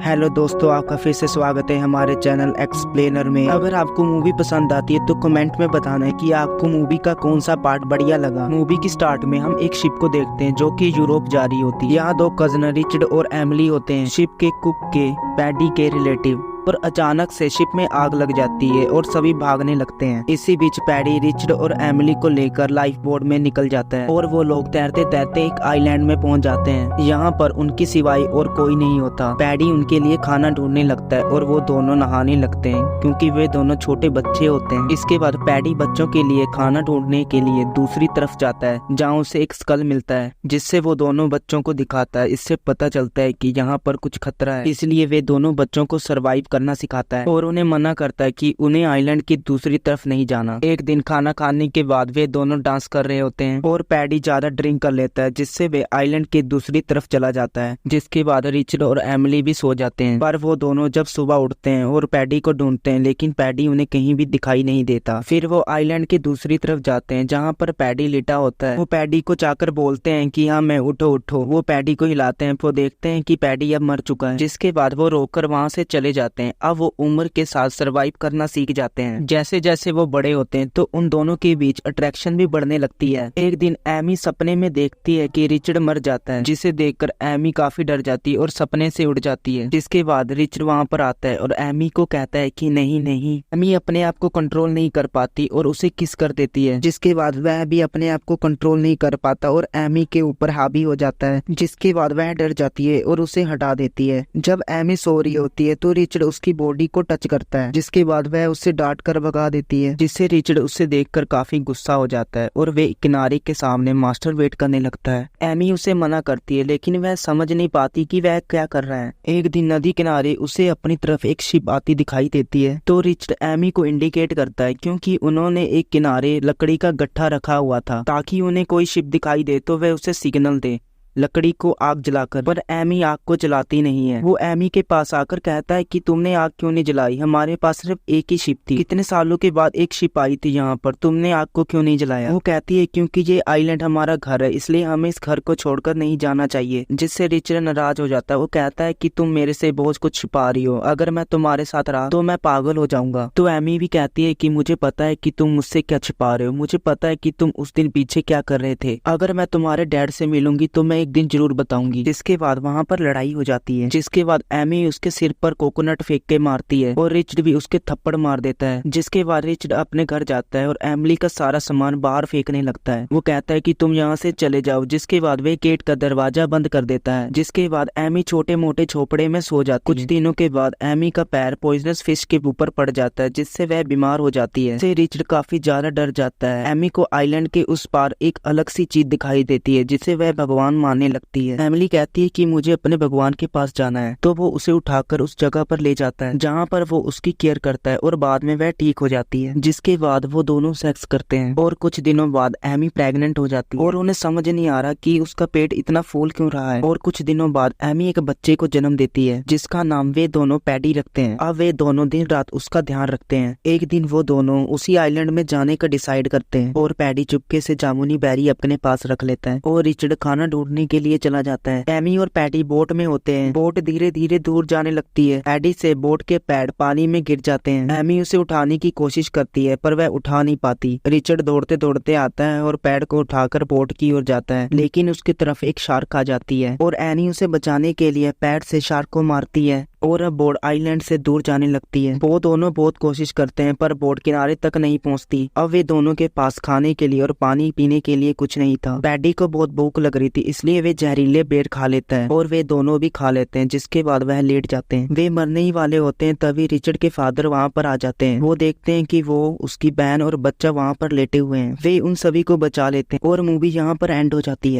Hello दोस्तों, आपका फिर से स्वागत है हमारे चैनल एक्सप्लेनर में। अगर आपको मूवी पसंद आती है तो कमेंट में बताना है कि आपको मूवी का कौन सा पार्ट बढ़िया लगा। मूवी की स्टार्ट में हम एक शिप को देखते हैं जो कि यूरोप जा रही होती है। यहाँ दो कजन रिचर्ड और एमिली होते हैं, शिप के कुक के पैडी के रिलेटिव। पर अचानक से शिप में आग लग जाती है और सभी भागने लगते हैं। इसी बीच पैडी रिचर्ड और एमिली को लेकर लाइफ बोट में निकल जाता है और वो लोग तैरते तैरते एक आइलैंड में पहुंच जाते हैं। यहाँ पर उनकी सिवाय और कोई नहीं होता। पैडी उनके लिए खाना ढूंढने लगता है और वो दोनों नहाने लगते हैं क्योंकि वे दोनों छोटे बच्चे होते हैं। इसके बाद पैडी बच्चों के लिए खाना ढूंढने के लिए दूसरी तरफ जाता है जहाँ उसे एक स्कल मिलता है जिससे वो दोनों बच्चों को दिखाता है। इससे पता चलता है कि यहाँ पर कुछ खतरा है, इसलिए वे दोनों बच्चों को सरवाइव करना सिखाता है और उन्हें मना करता है कि उन्हें आइलैंड की दूसरी तरफ नहीं जाना। एक दिन खाना खाने के बाद वे दोनों डांस कर रहे होते हैं और पैडी ज्यादा ड्रिंक कर लेता है जिससे वे आइलैंड की दूसरी तरफ चला जाता है। जिसके बाद रिचर्ड और एमिली भी सो जाते हैं। पर वो दोनों जब सुबह उठते हैं और पैडी को ढूंढते हैं लेकिन पैडी उन्हें कहीं भी दिखाई नहीं देता। फिर वो आइलैंड की दूसरी तरफ जाते हैं जहाँ पर पैडी लेटा होता है। वो पैडी को चाकर बोलते हैं कि हाँ मैं उठो उठो। वो पैडी को हिलाते हैं। वो देखते हैं कि पैडी अब मर चुका है। जिसके बाद वो रोककर वहाँ से चले जाते हैं। अब वो उम्र के साथ सरवाइव करना सीख जाते हैं। जैसे जैसे वो बड़े होते हैं तो उन दोनों के बीच अट्रैक्शन भी बढ़ने लगती है। एक दिन एमी सपने में देखती है कि रिचर्ड मर जाता है, जिसे देखकर एमी काफी डर जाती है और सपने से उड़ जाती है। जिसके बाद रिचर्ड वहाँ पर आता है और एमी को कहता है कि नहीं नहीं। एमी अपने आप को कंट्रोल नहीं कर पाती और उसे किस कर देती है। जिसके बाद वह भी अपने आप को कंट्रोल नहीं कर पाता और एमी के ऊपर हावी हो जाता है। जिसके बाद वह डर जाती है और उसे हटा देती है। जब एमी सो रही होती है तो रिचर्ड उसकी बॉडी को टच करता है। जिसके बाद वह उससे डांट कर भगा देती है, जिससे रिचर्ड उससे देखकर काफी गुस्सा हो जाता है और वे किनारे के सामने मास्टरबेट करने लगता है। एमी उसे मना करती है लेकिन वह समझ नहीं पाती कि वह क्या कर रहा है। एक दिन नदी किनारे उसे अपनी तरफ एक शिप आती दिखाई देती है तो रिचर्ड एमी को इंडिकेट करता है क्योंकि उन्होंने एक किनारे लकड़ी का गट्ठा रखा हुआ था ताकि उन्हें कोई शिप दिखाई दे तो वह उसे सिग्नल दे लकड़ी को आग जलाकर। पर एमी आग को जलाती नहीं है। वो एमी के पास आकर कहता है कि तुमने आग क्यों नहीं जलाई, हमारे पास सिर्फ एक ही शिप थी, कितने सालों के बाद एक शिप आई थी यहाँ पर, तुमने आग को क्यों नहीं जलाया। वो कहती है क्योंकि ये आइलैंड हमारा घर है इसलिए हमें इस घर को छोड़कर नहीं जाना चाहिए। जिससे रिचर्ड नाराज हो जाता है। वो कहता है कि तुम मेरे से बहुत कुछ छुपा रही हो, अगर मैं तुम्हारे साथ रहा तो मैं पागल हो जाऊंगा। तो एमी भी कहती है कि मुझे पता है कि तुम मुझसे क्या छुपा रहे हो, मुझे पता है कि तुम उस दिन पीछे क्या कर रहे थे, अगर मैं तुम्हारे डैड से मिलूंगी तो मैं एक दिन जरूर बताऊंगी। जिसके बाद वहाँ पर लड़ाई हो जाती है। जिसके बाद एमी उसके सिर पर कोकोनट फेंक के मारती है और रिचर्ड भी उसके थप्पड़ मार देता है। जिसके बाद रिचर्ड अपने घर जाता है और एमिली का सारा सामान बाहर फेंकने लगता है। वो कहता है कि तुम यहाँ से चले जाओ। जिसके बाद वे गेट का दरवाजा बंद कर देता है। जिसके बाद एमी छोटे मोटे झोपड़े में सो जाती है। कुछ दिनों के बाद एमी का पैर पॉइजनस फिश के ऊपर पड़ जाता है जिससे वह बीमार हो जाती है। इससे रिचर्ड काफी ज्यादा डर जाता है। एमी को आइलैंड के उस पार एक अलग सी चीज दिखाई देती है जिसे वह भगवान मानने लगती है। एमिली कहती है कि मुझे अपने भगवान के पास जाना है तो वो उसे उठाकर उस जगह पर ले जाता है जहाँ पर वो उसकी केयर करता है और बाद में वह ठीक हो जाती है। जिसके बाद वो दोनों सेक्स करते हैं और कुछ दिनों बाद एमी प्रेग्नेंट हो जाती है और उन्हें समझ नहीं आ रहा कि उसका पेट इतना फूल क्यों रहा है। और कुछ दिनों बाद एमी एक बच्चे को जन्म देती है जिसका नाम वे दोनों पैडी रखते हैं। अब वे दोनों दिन रात उसका ध्यान रखते हैं। एक दिन वो दोनों उसी आइलैंड में जाने का डिसाइड करते हैं और पैडी चुपके से जामुनी बेरी अपने पास रख लेता है और रिचर्ड खाना ढूंढने के लिए चला जाता है। एमी और पैडी बोट में होते हैं। बोट धीरे धीरे दूर जाने लगती है। पैडी से बोट के पैर पानी में गिर जाते हैं। एमी उसे उठाने की कोशिश करती है पर वह उठा नहीं पाती। रिचर्ड दौड़ते दौड़ते आता है और पैर को उठाकर बोट की ओर जाता है लेकिन उसकी तरफ एक शार्क आ जाती है और एनी उसे बचाने के लिए पैर से शार्क को मारती है और अब बोट आइलैंड से दूर जाने लगती है। वो दोनों बहुत कोशिश करते हैं पर बोट किनारे तक नहीं पहुंचती। अब वे दोनों के पास खाने के लिए और पानी पीने के लिए कुछ नहीं था। पैडी को बहुत भूख लग रही थी इसलिए वे जहरीले बेर खा लेता है और वे दोनों भी खा लेते हैं। जिसके बाद वह लेट जाते हैं। वे मरने ही वाले होते हैं तभी रिचर्ड के फादर वहाँ पर आ जाते हैं। वो देखते हैं कि वो उसकी बहन और बच्चा वहाँ पर लेटे हुए हैं। वे उन सभी को बचा लेते हैं और मूवी यहाँ पर एंड हो जाती है।